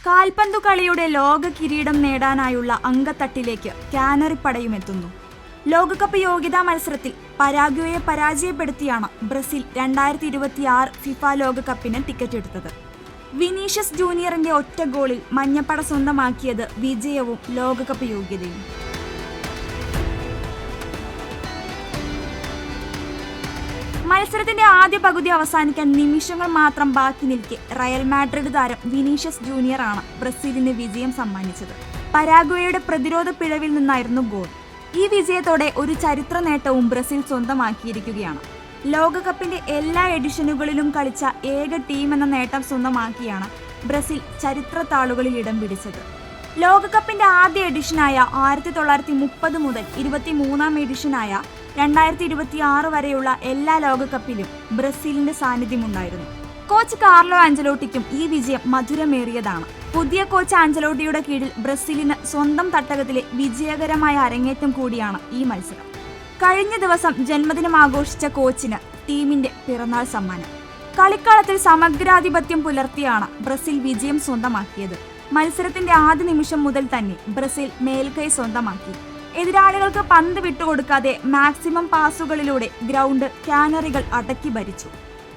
കാൽപന്തു കളിയുടെ ലോക കിരീടം നേടാനായുള്ള അങ്കത്തട്ടിലേക്ക് കാനറിപ്പടയും എത്തുന്നു. ലോകകപ്പ് യോഗ്യതാ മത്സരത്തിൽ പരാഗ്വേയെ പരാജയപ്പെടുത്തിയാണ് ബ്രസീൽ 2026 ഫിഫ ലോകകപ്പിന് ടിക്കറ്റ് എടുത്തത്. വിനീഷ്യസ് ജൂനിയറിന്റെ ഒറ്റ ഗോളിൽ മഞ്ഞപ്പട സ്വന്തമാക്കിയത് വിജയവും ലോകകപ്പ് യോഗ്യതയും. മത്സരത്തിന്റെ ആദ്യ പകുതി അവസാനിക്കാൻ നിമിഷങ്ങൾ മാത്രം ബാക്കി നിൽക്കെ റയൽ മാഡ്രിഡ് താരം വിനീഷ്യസ് ജൂനിയർ ആണ് ബ്രസീലിന് വിജയം സമ്മാനിച്ചത്. പരാഗ്വേയുടെ പ്രതിരോധ പിഴവിൽ നിന്നായിരുന്നു ഗോൾ. ഈ വിജയത്തോടെ ഒരു ചരിത്ര നേട്ടവും ബ്രസീൽ സ്വന്തമാക്കിയിരിക്കുകയാണ്. ലോകകപ്പിന്റെ എല്ലാ എഡിഷനുകളിലും കളിച്ച ഏക ടീം എന്ന നേട്ടം സ്വന്തമാക്കിയാണ് ബ്രസീൽ ചരിത്ര താളുകളിൽ ഇടം പിടിച്ചത്. ലോകകപ്പിന്റെ ആദ്യ എഡിഷനായ 1930 മുതൽ 23-ാം എഡിഷനായ 2026 വരെയുള്ള എല്ലാ ലോകകപ്പിലും ബ്രസീലിന്റെ സാന്നിധ്യമുണ്ടായിരുന്നു. കോച്ച് കാർലോ ആഞ്ചലോട്ടിക്കും ഈ വിജയം മധുരമേറിയതാണ്. പുതിയ കോച്ച് ആഞ്ചലോട്ടിയുടെ കീഴിൽ ബ്രസീലിന് സ്വന്തം തട്ടകത്തിലെ വിജയകരമായ അരങ്ങേറ്റം കൂടിയാണ് ഈ മത്സരം. കഴിഞ്ഞ ദിവസം ജന്മദിനം ആഘോഷിച്ച കോച്ചിന് ടീമിന്റെ പിറന്നാൾ സമ്മാനം. കളിക്കളത്തിൽ സമഗ്രാധിപത്യം പുലർത്തിയാണ് ബ്രസീൽ വിജയം സ്വന്തമാക്കിയത്. മത്സരത്തിന്റെ ആദ്യ നിമിഷം മുതൽ തന്നെ ബ്രസീൽ മേൽക്കൈ സ്വന്തമാക്കി. എതിരാളികൾക്ക് പന്ത് വിട്ടുകൊടുക്കാതെ മാക്സിമം പാസുകളിലൂടെ ഗ്രൗണ്ട് കാനറികൾ അടക്കി ഭരിച്ചു.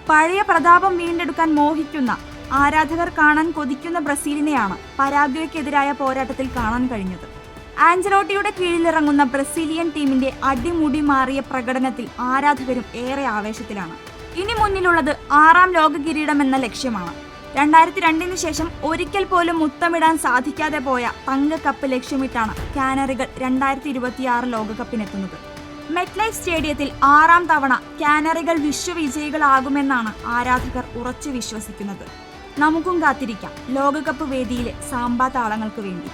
പഴയ പ്രതാപം വീണ്ടെടുക്കാൻ മോഹിക്കുന്ന ആരാധകർ കാണാൻ കൊതിക്കുന്ന ബ്രസീലിനെയാണ് പരാഗ്വേക്കെതിരായ പോരാട്ടത്തിൽ കാണാൻ കഴിഞ്ഞത്. ആഞ്ചലോട്ടിയുടെ കീഴിലിറങ്ങുന്ന ബ്രസീലിയൻ ടീമിന്റെ അടിമുടി മാറിയ പ്രകടനത്തിൽ ആരാധകരും ഏറെ ആവേശത്തിലാണ്. ഇനി മുന്നിലുള്ളത് 6ാം ലോക കിരീടം എന്ന ലക്ഷ്യമാണ്. 2002 ശേഷം ഒരിക്കൽ പോലും മുത്തമിടാൻ സാധിക്കാതെ പോയ തങ്കക്കപ്പ് ലക്ഷ്യമിട്ടാണ് കാനറികൾ 2026 ലോകകപ്പിനെത്തുന്നത്. മെറ്റ്ലൈഫ് സ്റ്റേഡിയത്തിൽ 6ാം തവണ കാനറികൾ വിശ്വവിജയികളാകുമെന്നാണ് ആരാധകർ ഉറച്ചു വിശ്വസിക്കുന്നത്. നമുക്കും കാത്തിരിക്കാം ലോകകപ്പ് വേദിയിലെ സാമ്പാ താളങ്ങൾക്ക് വേണ്ടി.